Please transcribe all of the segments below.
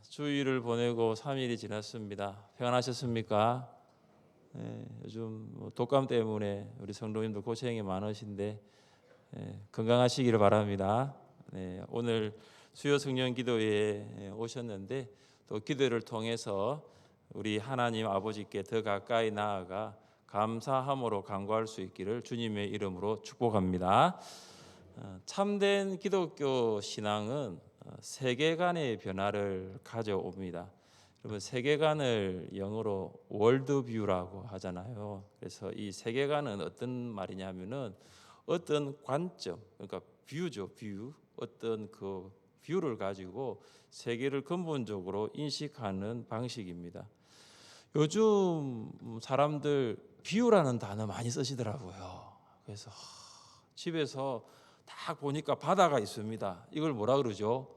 주일을 보내고 3일이 지났습니다. 평안하셨습니까? 요즘 독감 때문에 우리 성도님들 고생이 많으신데 건강하시기를 바랍니다. 오늘 수요 성령 기도회에 오셨는데 또 기도를 통해서 우리 하나님 아버지께 더 가까이 나아가 감사함으로 간구할 수 있기를 주님의 이름으로 축복합니다. 참된 기독교 신앙은 세계관의 변화를 가져옵니다. 여러분, 세계관을 영어로 월드뷰라고 하잖아요. 그래서 이 세계관은 어떤 말이냐면은 어떤 관점, 그러니까 뷰죠, 뷰. 어떤 그 뷰를 가지고 세계를 근본적으로 인식하는 방식입니다. 요즘 사람들 뷰라는 단어 많이 쓰시더라고요. 그래서 집에서 딱 보니까 바다가 있습니다. 이걸 뭐라 그러죠?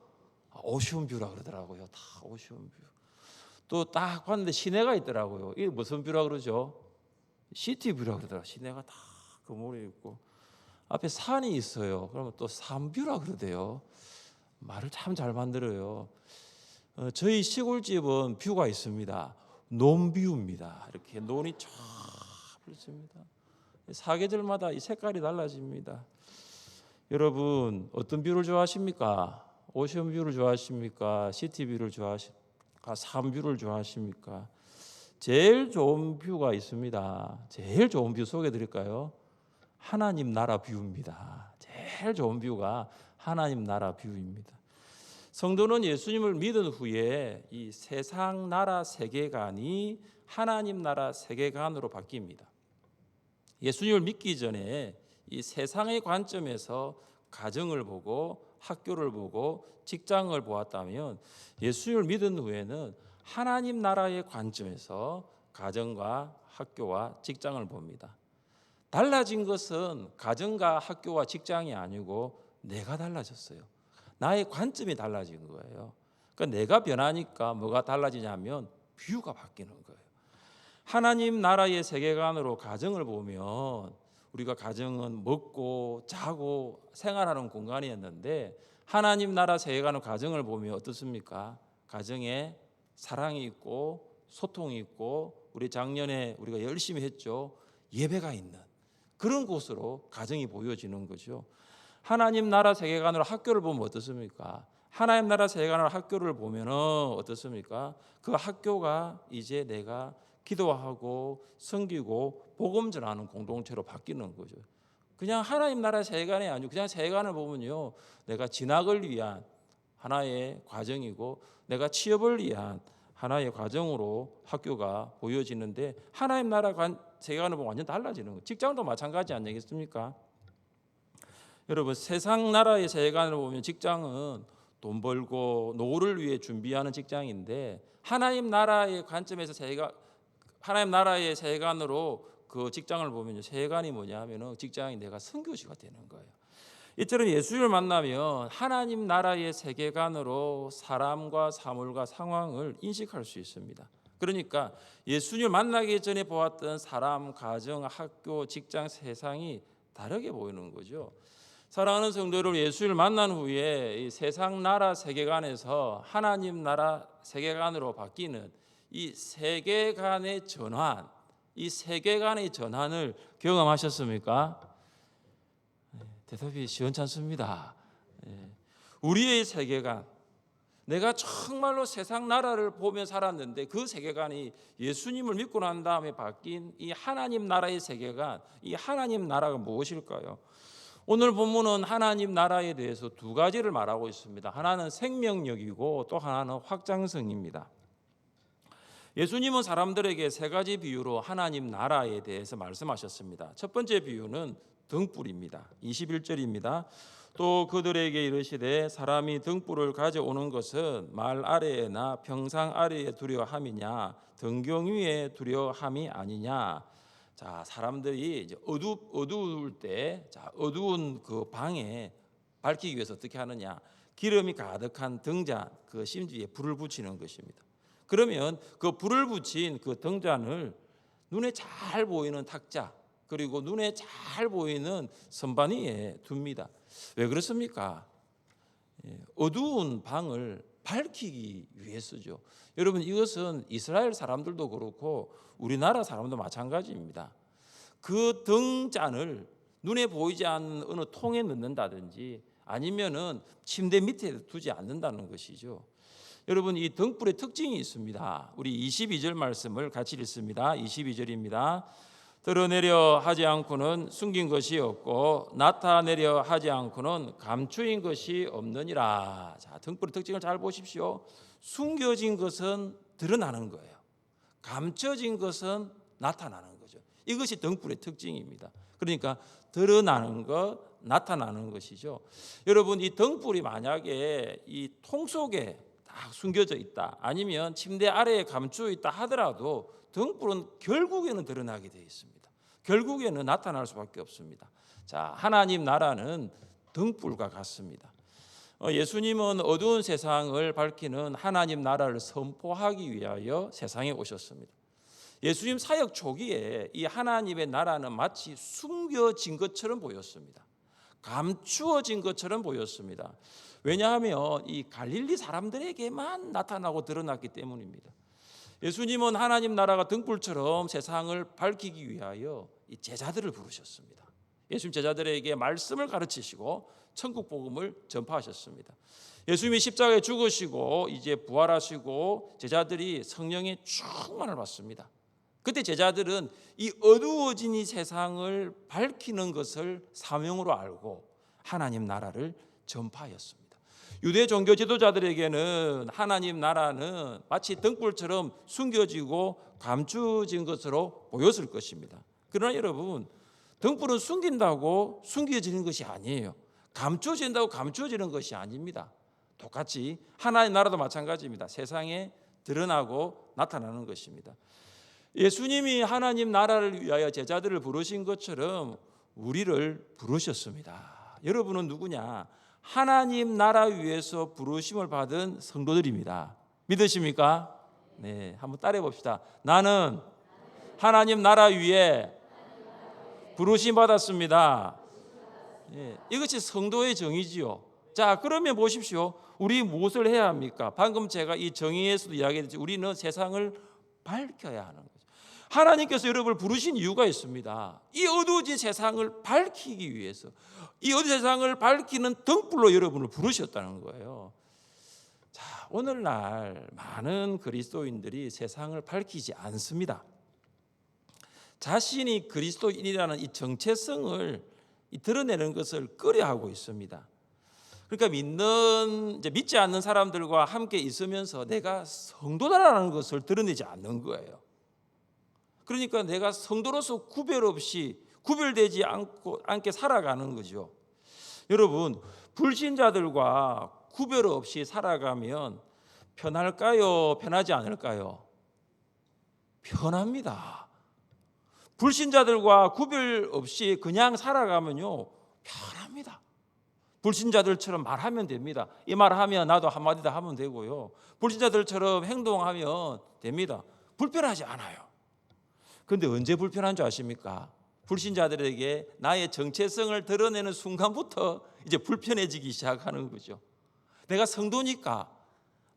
오션 뷰라 그러더라고요. 다 오션 뷰. 또 딱 봤는데 시내가 있더라고요. 이게 무슨 뷰라 그러죠? 시티 뷰라 그러더라고요. 시내가 다 건물이 있고 앞에 산이 있어요. 그러면 또 산뷰라 그러대요. 말을 참 잘 만들어요. 저희 시골집은 뷰가 있습니다. 논뷰입니다. 이렇게 논이 쫙 펼칩니다. 사계절마다 이 색깔이 달라집니다. 여러분, 어떤 뷰를 좋아하십니까? 오션 뷰를 좋아하십니까? 시티 뷰를 좋아하십니까? 산 뷰를 좋아하십니까? 제일 좋은 뷰가 있습니다. 제일 좋은 뷰 소개해 드릴까요? 하나님 나라 뷰입니다. 제일 좋은 뷰가 하나님 나라 뷰입니다. 성도는 예수님을 믿은 후에 이 세상 나라 세계관이 하나님 나라 세계관으로 바뀝니다. 예수님을 믿기 전에 이 세상의 관점에서 가정을 보고 학교를 보고 직장을 보았다면 예수님을 믿은 후에는 하나님 나라의 관점에서 가정과 학교와 직장을 봅니다. 달라진 것은 가정과 학교와 직장이 아니고 내가 달라졌어요. 나의 관점이 달라진 거예요. 그러니까 내가 변하니까 뭐가 달라지냐면 뷰가 바뀌는 거예요. 하나님 나라의 세계관으로 가정을 보면 우리가 가정은 먹고 자고 생활하는 공간이었는데 하나님 나라 세계관으로 가정을 보면 어떻습니까? 가정에 사랑이 있고 소통이 있고 우리 작년에 우리가 열심히 했죠. 예배가 있는 그런 곳으로 가정이 보여지는 거죠. 하나님 나라 세계관으로 학교를 보면 어떻습니까? 하나님 나라 세계관으로 학교를 보면 어떻습니까? 그 학교가 이제 내가 기도하고 섬기고 복음 전하는 공동체로 바뀌는 거죠. 그냥 하나님 나라 세계관이 아니고 그냥 세계관을 보면요, 내가 진학을 위한 하나의 과정이고 내가 취업을 위한 하나의 과정으로 학교가 보여지는데 하나님 나라 세계관을 보면 완전 달라지는 거예요. 직장도 마찬가지 아니겠습니까? 여러분, 세상 나라의 세계관을 보면 직장은 돈 벌고 노후를 위해 준비하는 직장인데 하나님 나라의 관점에서 하나님 나라의 세계관으로 그 직장을 보면 세계관이 뭐냐면은 직장이 내가 선교지가 되는 거예요. 이처럼 예수를 만나면 하나님 나라의 세계관으로 사람과 사물과 상황을 인식할 수 있습니다. 그러니까 예수님을 만나기 전에 보았던 사람, 가정, 학교, 직장, 세상이 다르게 보이는 거죠. 사랑하는 성도들, 예수를 만난 후에 이 세상 나라 세계관에서 하나님 나라 세계관으로 바뀌는 이 세계관의 전환, 이 세계관의 전환을 경험하셨습니까? 대답이 시원찮습니다. 우리의 세계관, 내가 정말로 세상 나라를 보며 살았는데 그 세계관이 예수님을 믿고 난 다음에 바뀐 이 하나님 나라의 세계관, 이 하나님 나라가 무엇일까요? 오늘 본문은 하나님 나라에 대해서 두 가지를 말하고 있습니다. 하나는 생명력이고 또 하나는 확장성입니다. 예수님은 사람들에게 세 가지 비유로 하나님 나라에 대해서 말씀하셨습니다. 첫 번째 비유는 등불입니다. 21절입니다. 또 그들에게 이르시되 사람이 등불을 가져오는 것은 말 아래에나 평상 아래에 두려함이냐 등경 위에 두려함이 아니냐. 자, 사람들이 이제 어두울 때, 어두운 그 방에 밝히기 위해서 어떻게 하느냐? 기름이 가득한 등잔, 그 심지에 불을 붙이는 것입니다. 그러면 그 불을 붙인 그 등잔을 눈에 잘 보이는 탁자, 그리고 눈에 잘 보이는 선반 위에 둡니다. 왜 그렇습니까? 어두운 방을 밝히기 위해서죠. 여러분, 이것은 이스라엘 사람들도 그렇고 우리나라 사람도 마찬가지입니다. 그 등잔을 눈에 보이지 않는 어느 통에 넣는다든지 아니면은 침대 밑에 두지 않는다는 것이죠. 여러분, 이 등불의 특징이 있습니다. 우리 22절 말씀을 같이 읽습니다. 22절입니다. 드러내려 하지 않고는 숨긴 것이 없고 나타내려 하지 않고는 감추인 것이 없느니라. 자, 등불의 특징을 잘 보십시오. 숨겨진 것은 드러나는 거예요. 감춰진 것은 나타나는 거죠. 이것이 등불의 특징입니다. 그러니까 드러나는 것, 나타나는 것이죠. 여러분, 이 등불이 만약에 이 통 속에 딱 숨겨져 있다, 아니면 침대 아래에 감추어 있다 하더라도 등불은 결국에는 드러나게 되어 있습니다. 결국에는 나타날 수밖에 없습니다. 자, 하나님 나라는 등불과 같습니다. 예수님은 어두운 세상을 밝히는 하나님 나라를 선포하기 위하여 세상에 오셨습니다. 예수님 사역 초기에 이 하나님의 나라는 마치 숨겨진 것처럼 보였습니다. 감추어진 것처럼 보였습니다. 왜냐하면 이 갈릴리 사람들에게만 나타나고 드러났기 때문입니다. 예수님은 하나님 나라가 등불처럼 세상을 밝히기 위하여 이 제자들을 부르셨습니다. 예수님 제자들에게 말씀을 가르치시고 천국 복음을 전파하셨습니다. 예수님이 십자가에 죽으시고 이제 부활하시고 제자들이 성령의 충만을 받습니다. 그때 제자들은 이 어두워진 이 세상을 밝히는 것을 사명으로 알고 하나님 나라를 전파하였습니다. 유대 종교 지도자들에게는 하나님 나라는 마치 등불처럼 숨겨지고 감추어진 것으로 보였을 것입니다. 그러나 여러분, 등불은 숨긴다고 숨겨지는 것이 아니에요. 감추어진다고 감추어지는 것이 아닙니다. 똑같이 하나님 나라도 마찬가지입니다. 세상에 드러나고 나타나는 것입니다. 예수님이 하나님 나라를 위하여 제자들을 부르신 것처럼 우리를 부르셨습니다. 여러분은 누구냐? 하나님 나라 위해서 부르심을 받은 성도들입니다. 믿으십니까? 네, 한번 따라해 봅시다. 나는 하나님 나라 위에 부르심 받았습니다. 네, 이것이 성도의 정의지요. 자, 그러면 보십시오. 우리 무엇을 해야 합니까? 방금 제가 이 정의에서도 이야기했듯이 우리는 세상을 밝혀야 하는 거죠. 하나님께서 여러분을 부르신 이유가 있습니다. 이 어두워진 세상을 밝히기 위해서, 이 어두운 세상을 밝히는 등불로 여러분을 부르셨다는 거예요. 자, 오늘날 많은 그리스도인들이 세상을 밝히지 않습니다. 자신이 그리스도인이라는 이 정체성을 드러내는 것을 꺼려하고 있습니다. 그러니까 믿지 않는 사람들과 함께 있으면서 내가 성도다라는 것을 드러내지 않는 거예요. 그러니까 내가 성도로서 구별되지 않게 살아가는 거죠. 여러분, 불신자들과 구별 없이 살아가면 편할까요? 편하지 않을까요? 편합니다. 불신자들과 구별 없이 그냥 살아가면요, 편합니다. 불신자들처럼 말하면 됩니다. 이 말하면 나도 한마디 더 하면 되고요. 불신자들처럼 행동하면 됩니다. 불편하지 않아요. 그런데 언제 불편한 줄 아십니까? 불신자들에게 나의 정체성을 드러내는 순간부터 이제 불편해지기 시작하는 거죠. 내가 성도니까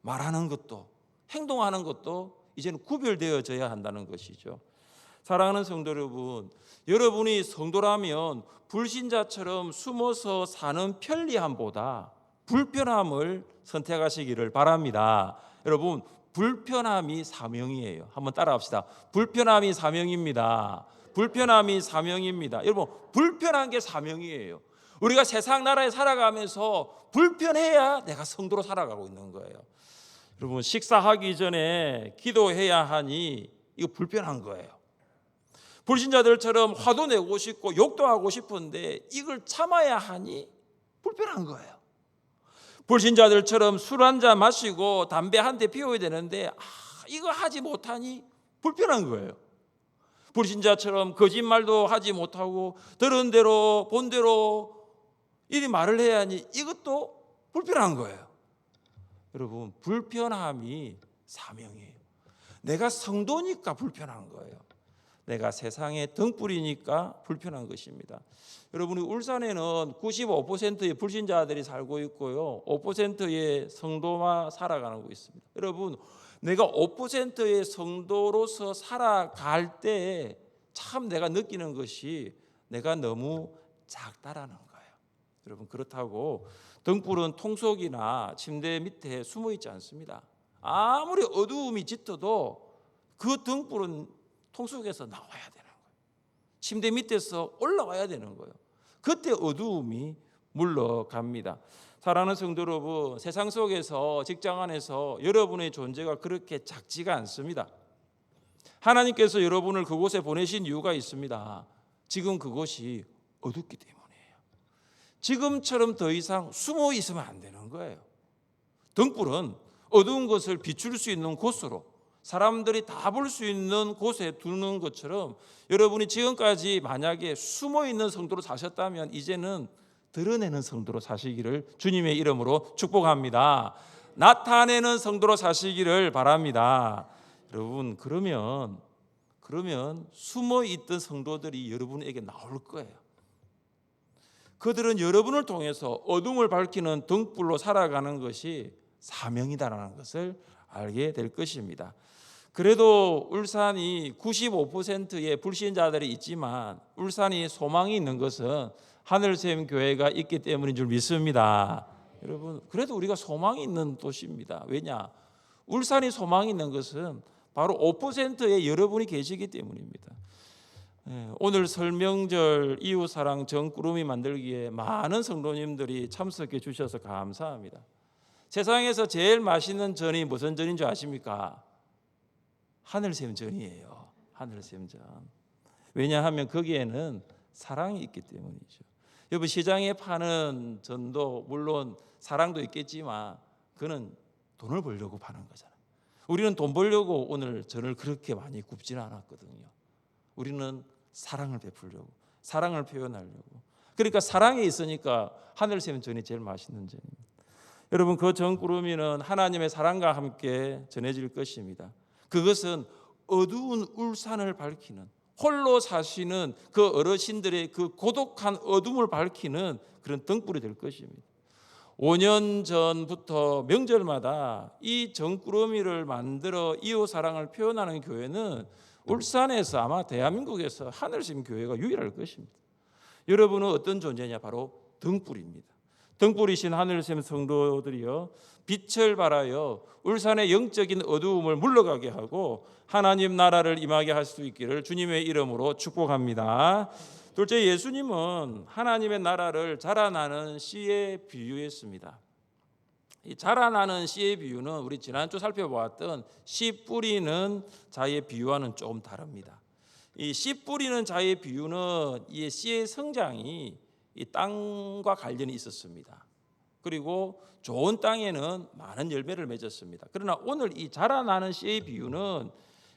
말하는 것도 행동하는 것도 이제는 구별되어져야 한다는 것이죠. 사랑하는 성도 여러분, 여러분이 성도라면 불신자처럼 숨어서 사는 편리함보다 불편함을 선택하시기를 바랍니다. 여러분, 불편함이 사명이에요. 한번 따라합시다. 불편함이 사명입니다. 불편함이 사명입니다. 여러분, 불편한 게 사명이에요. 우리가 세상 나라에 살아가면서 불편해야 내가 성도로 살아가고 있는 거예요. 여러분, 식사하기 전에 기도해야 하니 이거 불편한 거예요. 불신자들처럼 화도 내고 싶고 욕도 하고 싶은데 이걸 참아야 하니 불편한 거예요. 불신자들처럼 술 한 잔 마시고 담배 한 대 피워야 되는데 이거 하지 못하니 불편한 거예요. 불신자처럼 거짓말도 하지 못하고 들은 대로 본 대로 이리 말을 해야 하니 이것도 불편한 거예요. 여러분, 불편함이 사명이에요. 내가 성도니까 불편한 거예요. 내가 세상의 등불이니까 불편한 것입니다. 여러분, 울산에는 95%의 불신자들이 살고 있고요, 5%의 성도만 살아가고 있습니다. 여러분, 내가 5%의 성도로서 살아갈 때 참 내가 느끼는 것이 내가 너무 작다라는 거예요. 여러분, 그렇다고 등불은 통속이나 침대 밑에 숨어 있지 않습니다. 아무리 어두움이 짙어도 그 등불은 통속에서 나와야 되는 거예요. 침대 밑에서 올라와야 되는 거예요. 그때 어두움이 물러갑니다. 사랑하는 성도 여러분, 세상 속에서, 직장 안에서 여러분의 존재가 그렇게 작지가 않습니다. 하나님께서 여러분을 그곳에 보내신 이유가 있습니다. 지금 그곳이 어둡기 때문이에요. 지금처럼 더 이상 숨어 있으면 안 되는 거예요. 등불은 어두운 것을 비출 수 있는 곳으로, 사람들이 다 볼 수 있는 곳에 두는 것처럼, 여러분이 지금까지 만약에 숨어 있는 성도로 사셨다면 이제는 드러내는 성도로 사시기를 주님의 이름으로 축복합니다. 나타내는 성도로 사시기를 바랍니다. 여러분, 그러면 숨어 있던 성도들이 여러분에게 나올 거예요. 그들은 여러분을 통해서 어둠을 밝히는 등불로 살아가는 것이 사명이다라는 것을 알게 될 것입니다. 그래도 울산이 95%의 불신자들이 있지만 울산이 소망이 있는 것은 하늘샘 교회가 있기 때문인 줄 믿습니다. 여러분, 그래도 우리가 소망이 있는 도시입니다. 왜냐? 울산이 소망이 있는 것은 바로 5%의 여러분이 계시기 때문입니다. 오늘 설명절 이웃사랑 정꾸러미 만들기에 많은 성도님들이 참석해 주셔서 감사합니다. 세상에서 제일 맛있는 전이 무슨 전인 줄 아십니까? 하늘샘전이에요. 하늘샘전. 왜냐하면 거기에는 사랑이 있기 때문이죠. 여러분, 시장에 파는 전도 물론 사랑도 있겠지만 그는 돈을 벌려고 파는 거잖아요. 우리는 돈 벌려고 오늘 전을 그렇게 많이 굽지는 않았거든요. 우리는 사랑을 베풀려고, 사랑을 표현하려고. 그러니까 사랑이 있으니까 하늘샘 전이 제일 맛있는 전입니다. 여러분, 그 전구름이는 하나님의 사랑과 함께 전해질 것입니다. 그것은 어두운 울산을 밝히는, 홀로 사시는 그 어르신들의 그 고독한 어둠을 밝히는 그런 등불이 될 것입니다. 5년 전부터 명절마다 이 전구름이를 만들어 이웃 사랑을 표현하는 교회는 울산에서, 아마 대한민국에서 하늘샘 교회가 유일할 것입니다. 여러분은 어떤 존재냐? 바로 등불입니다. 등불이신 하늘샘 성도들이여, 빛을 발하여 울산의 영적인 어두움을 물러가게 하고 하나님 나라를 임하게 할 수 있기를 주님의 이름으로 축복합니다. 둘째, 예수님은 하나님의 나라를 자라나는 씨에 비유했습니다. 이 자라나는 씨의 비유는 우리 지난주 살펴보았던 씨 뿌리는 자의 비유와는 좀 다릅니다. 이 씨 뿌리는 자의 비유는 이 씨의 성장이 이 땅과 관련이 있었습니다. 그리고 좋은 땅에는 많은 열매를 맺었습니다. 그러나 오늘 이 자라나는 씨의 비유는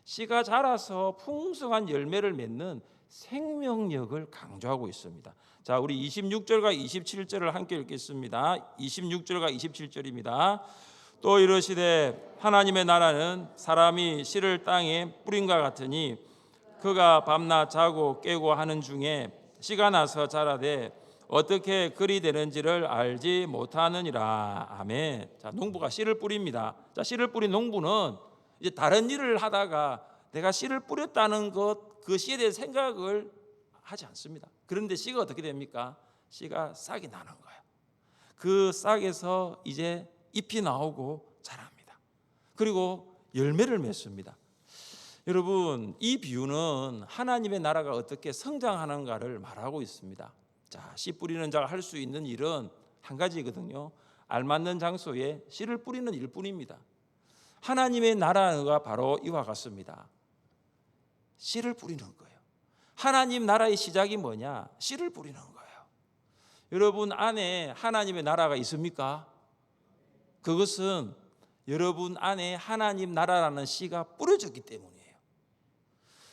씨가 자라서 풍성한 열매를 맺는 생명력을 강조하고 있습니다. 자, 우리 26절과 27절을 함께 읽겠습니다. 26절과 27절입니다. 또 이르시되 하나님의 나라는 사람이 씨를 땅에 뿌린과 같으니 그가 밤낮 자고 깨고 하는 중에 씨가 나서 자라되 어떻게 그리 되는지를 알지 못하느니라. 아멘. 자, 농부가 씨를 뿌립니다. 자, 씨를 뿌린 농부는 이제 다른 일을 하다가 내가 씨를 뿌렸다는 것, 그 씨에 대해 생각을 하지 않습니다. 그런데 씨가 어떻게 됩니까? 씨가 싹이 나는 거예요. 그 싹에서 이제 잎이 나오고 자랍니다. 그리고 열매를 맺습니다. 여러분, 이 비유는 하나님의 나라가 어떻게 성장하는가를 말하고 있습니다. 자, 씨 뿌리는 자가 할 수 있는 일은 한 가지거든요. 알맞는 장소에 씨를 뿌리는 일뿐입니다. 하나님의 나라가 바로 이와 같습니다. 씨를 뿌리는 거예요. 하나님 나라의 시작이 뭐냐? 씨를 뿌리는 거예요. 여러분 안에 하나님의 나라가 있습니까? 그것은 여러분 안에 하나님 나라라는 씨가 뿌려졌기 때문이에요.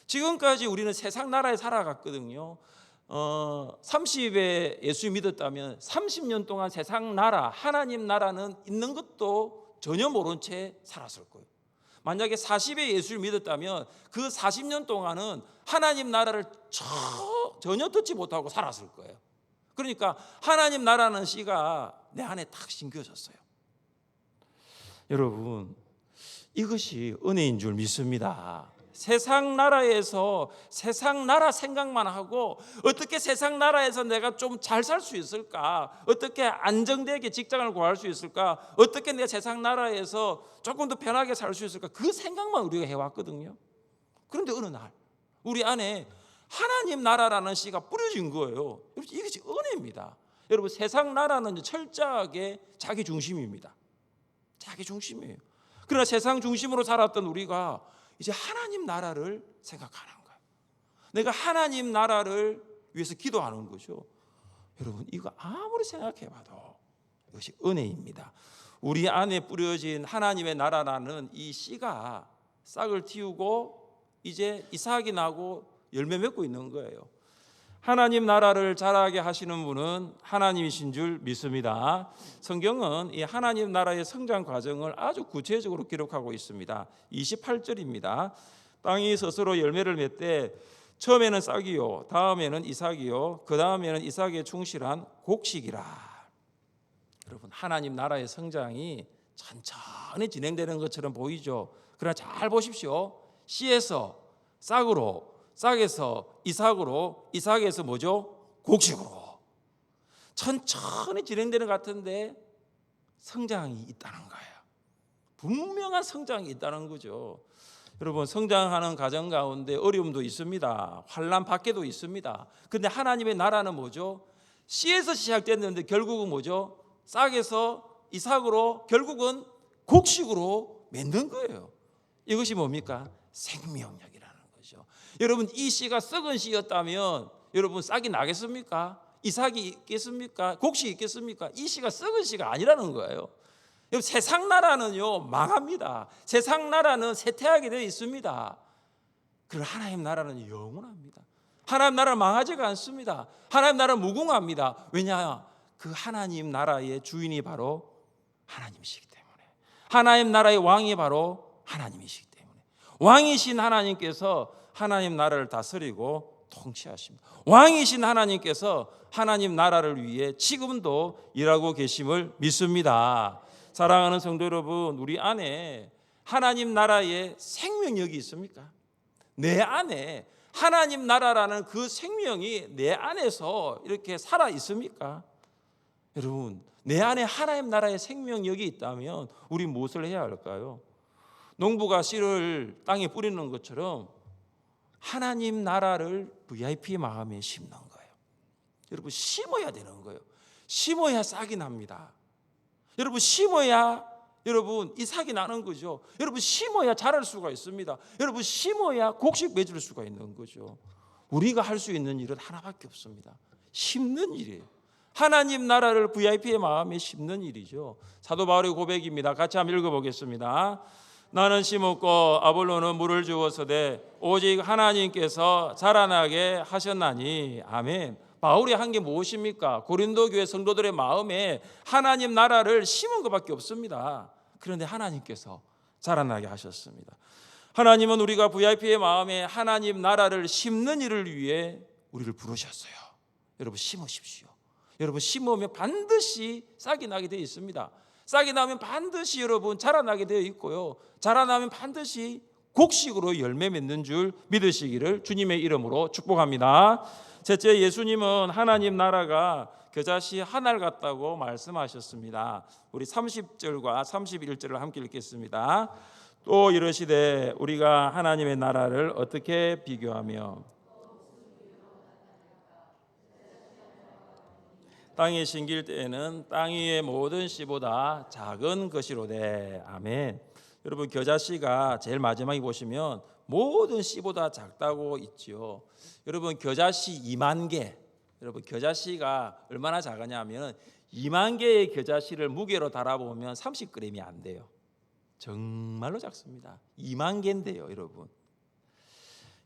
지금까지 우리는 세상 나라에 살아갔거든요. 30에 예수 믿었다면 30년 동안 세상 나라, 하나님 나라는 있는 것도 전혀 모른 채 살았을 거예요. 만약에 40에 예수를 믿었다면 그 40년 동안은 하나님 나라를 전혀 듣지 못하고 살았을 거예요. 그러니까 하나님 나라는 씨가 내 안에 딱 심겨졌어요. 여러분, 이것이 은혜인 줄 믿습니다. 세상 나라에서 세상 나라 생각만 하고 어떻게 세상 나라에서 내가 좀 잘 살 수 있을까, 어떻게 안정되게 직장을 구할 수 있을까, 어떻게 내가 세상 나라에서 조금 더 편하게 살 수 있을까, 그 생각만 우리가 해왔거든요. 그런데 어느 날 우리 안에 하나님 나라라는 씨가 뿌려진 거예요. 이것이 은혜입니다. 여러분, 세상 나라는 철저하게 자기 중심입니다. 자기 중심이에요. 그러나 세상 중심으로 살았던 우리가 이제 하나님 나라를 생각하는 거예요. 내가 하나님 나라를 위해서 기도하는 거죠. 여러분, 이거 아무리 생각해봐도 이것이 은혜입니다. 우리 안에 뿌려진 하나님의 나라라는 이 씨가 싹을 틔우고 이제 이삭이 나고 열매 맺고 있는 거예요. 하나님 나라를 자라게 하시는 분은 하나님이신 줄 믿습니다. 성경은 이 하나님 나라의 성장 과정을 아주 구체적으로 기록하고 있습니다. 28절입니다. 땅이 스스로 열매를 맺되 처음에는 싹이요, 다음에는 이삭이요, 그 다음에는 이삭에 충실한 곡식이라. 여러분, 하나님 나라의 성장이 천천히 진행되는 것처럼 보이죠. 그러나 잘 보십시오. 씨에서 싹으로, 싹에서 이삭으로, 이삭에서 뭐죠? 곡식으로 천천히 진행되는 것 같은데 성장이 있다는 거예요. 분명한 성장이 있다는 거죠. 여러분, 성장하는 과정 가운데 어려움도 있습니다. 환난 밖에도 있습니다. 그런데 하나님의 나라는 뭐죠? 씨에서 시작됐는데 결국은 뭐죠? 싹에서 이삭으로 결국은 곡식으로 맺는 거예요. 이것이 뭡니까? 생명력이라는 거죠. 여러분, 이 씨가 썩은 씨였다면 여러분 싹이 나겠습니까? 이삭이 있겠습니까? 곡식이 있겠습니까? 이 씨가 썩은 씨가 아니라는 거예요. 여러분, 세상 나라는요 망합니다. 세상 나라는 쇠퇴하게 되어 있습니다. 그러나 하나님 나라는 영원합니다. 하나님 나라는 망하지가 않습니다. 하나님 나라는 무궁합니다. 왜냐? 그 하나님 나라의 주인이 바로 하나님이시기 때문에, 하나님 나라의 왕이 바로 하나님이시기 때문에, 왕이신 하나님께서 하나님 나라를 다스리고 통치하십니다. 왕이신 하나님께서 하나님 나라를 위해 지금도 일하고 계심을 믿습니다. 사랑하는 성도 여러분, 우리 안에 하나님 나라의 생명력이 있습니까? 내 안에 하나님 나라라는 그 생명이 내 안에서 이렇게 살아 있습니까? 여러분, 내 안에 하나님 나라의 생명력이 있다면 우리 무엇을 해야 할까요? 농부가 씨를 땅에 뿌리는 것처럼 하나님 나라를 VIP 마음에 심는 거예요. 여러분, 심어야 되는 거예요. 심어야 싹이 납니다. 여러분, 심어야 여러분 이삭이 나는 거죠. 여러분, 심어야 자랄 수가 있습니다. 여러분, 심어야 곡식 맺을 수가 있는 거죠. 우리가 할 수 있는 일은 하나밖에 없습니다. 심는 일이에요. 하나님 나라를 VIP의 마음에 심는 일이죠. 사도 바울의 고백입니다. 같이 한번 읽어보겠습니다. 나는 심었고 아볼로는 물을 주었으되 오직 하나님께서 자라나게 하셨나니. 아멘. 바울이 한 게 무엇입니까? 고린도 교회 성도들의 마음에 하나님 나라를 심은 것밖에 없습니다. 그런데 하나님께서 자라나게 하셨습니다. 하나님은 우리가 VIP의 마음에 하나님 나라를 심는 일을 위해 우리를 부르셨어요. 여러분, 심으십시오. 여러분, 심으면 반드시 싹이 나게 되어 있습니다. 싹이 나면 반드시 여러분 자라나게 되어 있고요, 자라나면 반드시 곡식으로 열매 맺는 줄 믿으시기를 주님의 이름으로 축복합니다. 셋째, 예수님은 하나님 나라가 겨자씨 하나를 같다고 말씀하셨습니다. 우리 30절과 31절을 함께 읽겠습니다. 또 이르시되 우리가 하나님의 나라를 어떻게 비교하며 땅에 심길 때에는 땅 위의 모든 씨보다 작은 것이로되. 아멘. 여러분, 겨자씨가 제일 마지막에 보시면 모든 씨보다 작다고 있지요. 여러분, 겨자씨 2만 개. 여러분, 겨자씨가 얼마나 작으냐면 2만 개의 겨자씨를 무게로 달아보면 30g이 안 돼요. 정말로 작습니다. 2만 개인데요, 여러분.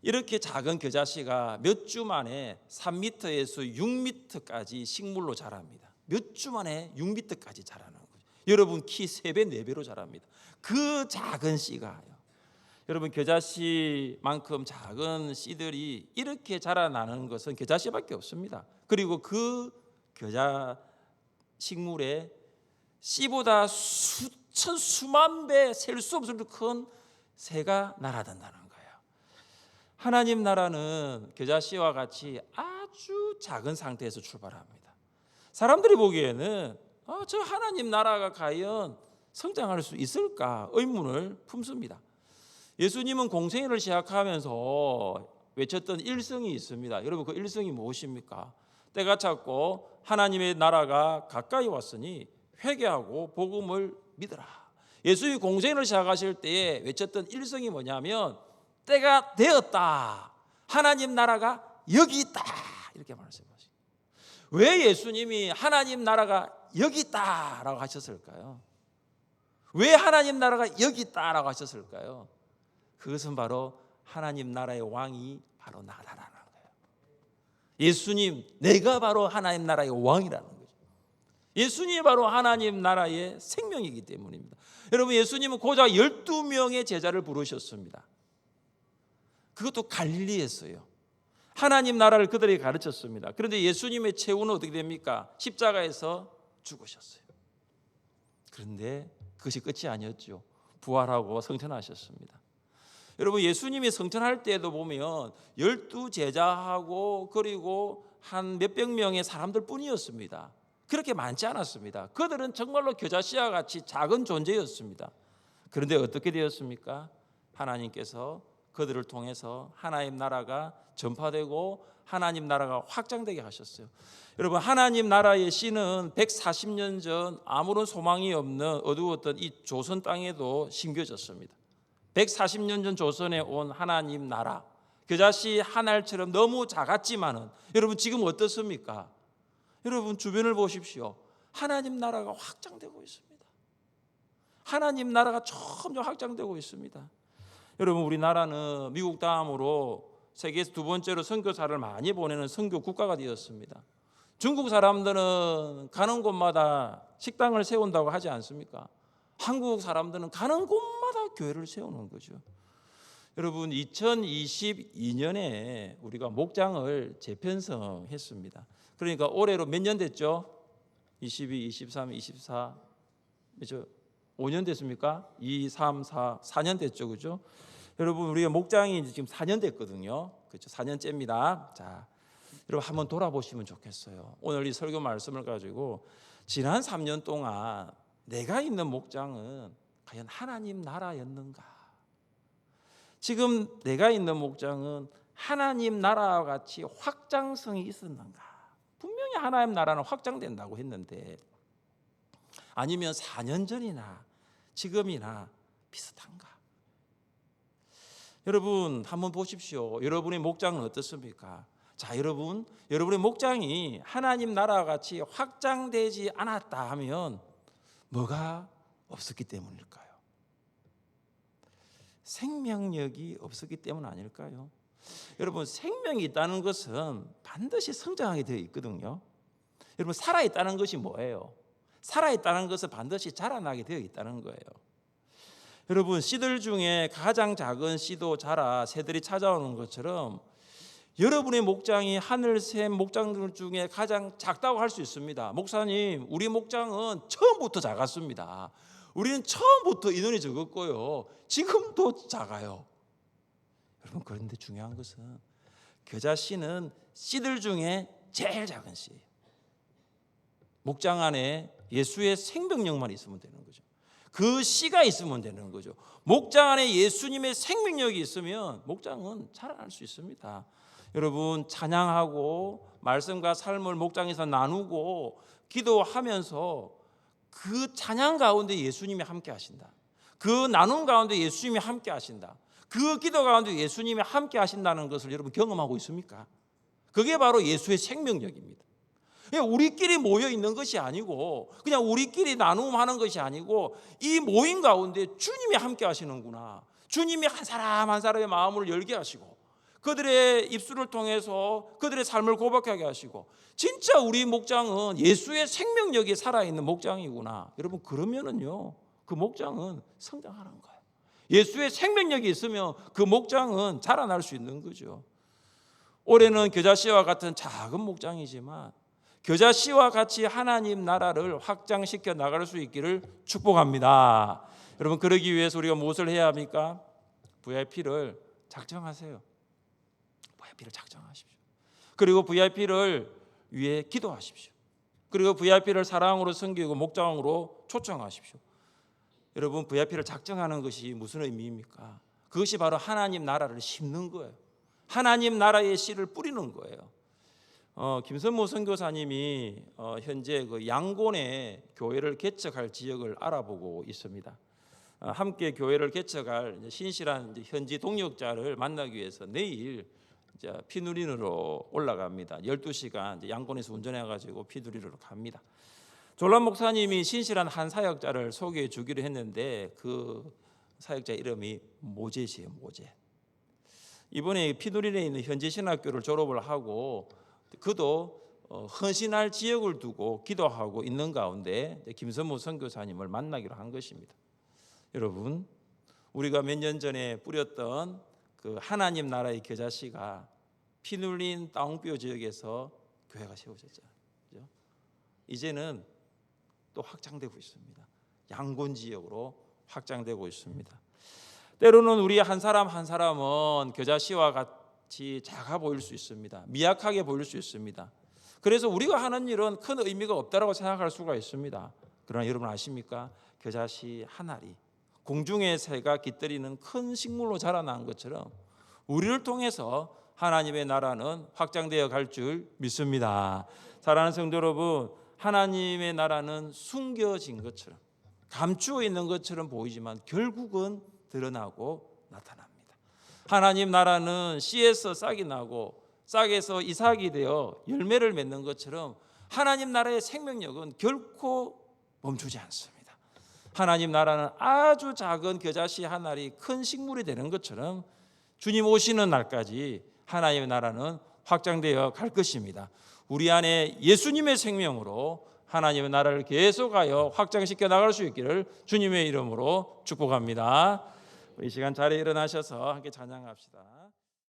이렇게 작은 겨자씨가 몇 주 만에 3m에서 6m까지 식물로 자랍니다. 몇 주 만에 6m까지 자라는 거죠. 여러분, 키 3배, 4배로 자랍니다. 그 작은 씨가요, 여러분, 겨자씨만큼 작은 씨들이 이렇게 자라나는 것은 겨자씨밖에 없습니다. 그리고 그 겨자 식물에 씨보다 수천 수만 배 셀 수 없을 큰 새가 날아든다는 거예요. 하나님 나라는 겨자씨와 같이 아주 작은 상태에서 출발합니다. 사람들이 보기에는 저 하나님 나라가 과연 성장할 수 있을까 의문을 품습니다. 예수님은 공생애를 시작하면서 외쳤던 일성이 있습니다. 여러분, 그 일성이 무엇입니까? 때가 찼고 하나님의 나라가 가까이 왔으니 회개하고 복음을 믿으라. 예수님이 공생애를 시작하실 때에 외쳤던 일성이 뭐냐면 때가 되었다, 하나님 나라가 여기 있다, 이렇게 말씀하십니다. 왜 예수님이 하나님 나라가 여기 있다라고 하셨을까요? 왜 하나님 나라가 여기 있다라고 하셨을까요? 그것은 바로 하나님 나라의 왕이 바로 나다라는 거예요. 예수님, 내가 바로 하나님 나라의 왕이라는 거죠. 예수님이 바로 하나님 나라의 생명이기 때문입니다. 여러분, 예수님은 고작 12명의 제자를 부르셨습니다. 그것도 갈릴리에서요. 하나님 나라를 그들에게 가르쳤습니다. 그런데 예수님의 최후는 어떻게 됩니까? 십자가에서 죽으셨어요. 그런데 그것이 끝이 아니었죠. 부활하고 성천하셨습니다. 여러분, 예수님이 성천할 때에도 보면 12제자하고 그리고 한 몇백 명의 사람들 뿐이었습니다. 그렇게 많지 않았습니다. 그들은 정말로 겨자씨와 같이 작은 존재였습니다. 그런데 어떻게 되었습니까? 하나님께서 그들을 통해서 하나님 나라가 전파되고 하나님 나라가 확장되게 하셨어요. 여러분, 하나님 나라의 씨는 140년 전 아무런 소망이 없는 어두웠던 이 조선 땅에도 심겨졌습니다. 140년 전 조선에 온 하나님 나라, 겨자씨 한 알처럼 너무 작았지만은 여러분, 지금 어떻습니까? 여러분, 주변을 보십시오. 하나님 나라가 확장되고 있습니다. 하나님 나라가 점점 확장되고 있습니다. 여러분, 우리나라는 미국 다음으로 세계에서 두 번째로 선교사를 많이 보내는 선교 국가가 되었습니다. 중국 사람들은 가는 곳마다 식당을 세운다고 하지 않습니까? 한국 사람들은 가는 곳마다 교회를 세우는 거죠. 여러분, 2022년에 우리가 목장을 재편성했습니다. 그러니까 올해로 몇 년 됐죠? 22, 23, 24, 그렇죠? 5년 됐습니까? 2, 3, 4, 4년 됐죠, 그렇죠? 여러분, 우리가 목장이 지금 4년 됐거든요. 그렇죠? 4년째입니다. 자, 여러분, 한번 돌아보시면 좋겠어요. 오늘 이 설교 말씀을 가지고 지난 3년 동안 내가 있는 목장은 과연 하나님 나라였는가? 지금 내가 있는 목장은 하나님 나라와 같이 확장성이 있었는가? 분명히 하나님 나라는 확장된다고 했는데 아니면 4년 전이나 지금이나 비슷한가? 여러분, 한번 보십시오. 여러분의 목장은 어떻습니까? 자, 여러분의 목장이 하나님 나라와 같이 확장되지 않았다 하면 뭐가 없었기 때문일까요? 생명력이 없었기 때문 아닐까요? 여러분, 생명이 있다는 것은 반드시 성장하게 되어 있거든요. 여러분, 살아있다는 것이 뭐예요? 살아있다는 것은 반드시 자라나게 되어 있다는 거예요. 여러분, 씨들 중에 가장 작은 씨도 자라 새들이 찾아오는 것처럼 여러분의 목장이 하늘샘 목장들 중에 가장 작다고 할 수 있습니다. 목사님, 우리 목장은 처음부터 작았습니다. 우리는 처음부터 인원이 적었고요, 지금도 작아요. 여러분, 그런데 중요한 것은 겨자씨는 씨들 중에 제일 작은 씨예요. 목장 안에 예수의 생명력만 있으면 되는 거죠. 그 씨가 있으면 되는 거죠. 목장 안에 예수님의 생명력이 있으면 목장은 자라날 수 있습니다. 여러분, 찬양하고 말씀과 삶을 목장에서 나누고 기도하면서 그 찬양 가운데 예수님이 함께 하신다. 그 나눔 가운데 예수님이 함께 하신다. 그 기도 가운데 예수님이 함께 하신다는 것을 여러분 경험하고 있습니까? 그게 바로 예수의 생명력입니다. 우리끼리 모여 있는 것이 아니고 그냥 우리끼리 나눔하는 것이 아니고 이 모임 가운데 주님이 함께 하시는구나. 주님이 한 사람 한 사람의 마음을 열게 하시고 그들의 입술을 통해서 그들의 삶을 고백하게 하시고 진짜 우리 목장은 예수의 생명력이 살아있는 목장이구나. 여러분, 그러면은요 그 목장은 성장하는 거예요. 예수의 생명력이 있으면 그 목장은 자라날 수 있는 거죠. 올해는 겨자씨와 같은 작은 목장이지만 겨자씨와 같이 하나님 나라를 확장시켜 나갈 수 있기를 축복합니다. 여러분, 그러기 위해서 우리가 무엇을 해야 합니까? VIP를 작정하세요. VIP를 작정하십시오. 그리고 VIP를 위해 기도하십시오. 그리고 VIP를 사랑으로 섬기고 목장으로 초청하십시오. 여러분, VIP를 작정하는 것이 무슨 의미입니까? 그것이 바로 하나님 나라를 심는 거예요. 하나님 나라의 씨를 뿌리는 거예요. 김선모 선교사님이 현재 그 양곤에 교회를 개척할 지역을 알아보고 있습니다. 함께 교회를 개척할 신실한 현지 동역자를 만나기 위해서 내일 피누린으로 올라갑니다. 12시간 양곤에서 운전해가지고 피누린으로 갑니다. 졸란 목사님이 신실한 한 사역자를 소개해 주기로 했는데 그 사역자 이름이 모제시예요. 모제. 이번에 피누린에 있는 현지신학교를 졸업을 하고 그도 헌신할 지역을 두고 기도하고 있는 가운데 김선모 선교사님을 만나기로 한 것입니다. 여러분, 우리가 몇 년 전에 뿌렸던 그 하나님 나라의 겨자씨가 피눌린 다운뼈 지역에서 교회가 세워졌잖아요. 그렇죠? 이제는 또 확장되고 있습니다. 양곤 지역으로 확장되고 있습니다. 때로는 우리 한 사람 한 사람은 겨자씨와 같이 작아 보일 수 있습니다. 미약하게 보일 수 있습니다. 그래서 우리가 하는 일은 큰 의미가 없다라고 생각할 수가 있습니다. 그러나 여러분 아십니까? 겨자씨 한 알이 공중의 새가 깃들이는 큰 식물로 자라난 것처럼 우리를 통해서 하나님의 나라는 확장되어 갈 줄 믿습니다. 사랑하는 성도 여러분, 하나님의 나라는 숨겨진 것처럼 감추어 있는 것처럼 보이지만 결국은 드러나고 나타납니다. 하나님 나라는 씨에서 싹이 나고 싹에서 이삭이 되어 열매를 맺는 것처럼 하나님 나라의 생명력은 결코 멈추지 않습니다. 하나님 나라는 아주 작은 겨자씨 한 알이 큰 식물이 되는 것처럼 주님 오시는 날까지 하나님의 나라는 확장되어 갈 것입니다. 우리 안에 예수님의 생명으로 하나님의 나라를 계속하여 확장시켜 나갈 수 있기를 주님의 이름으로 축복합니다. 이 시간 자리에 일어나셔서 함께 찬양합시다.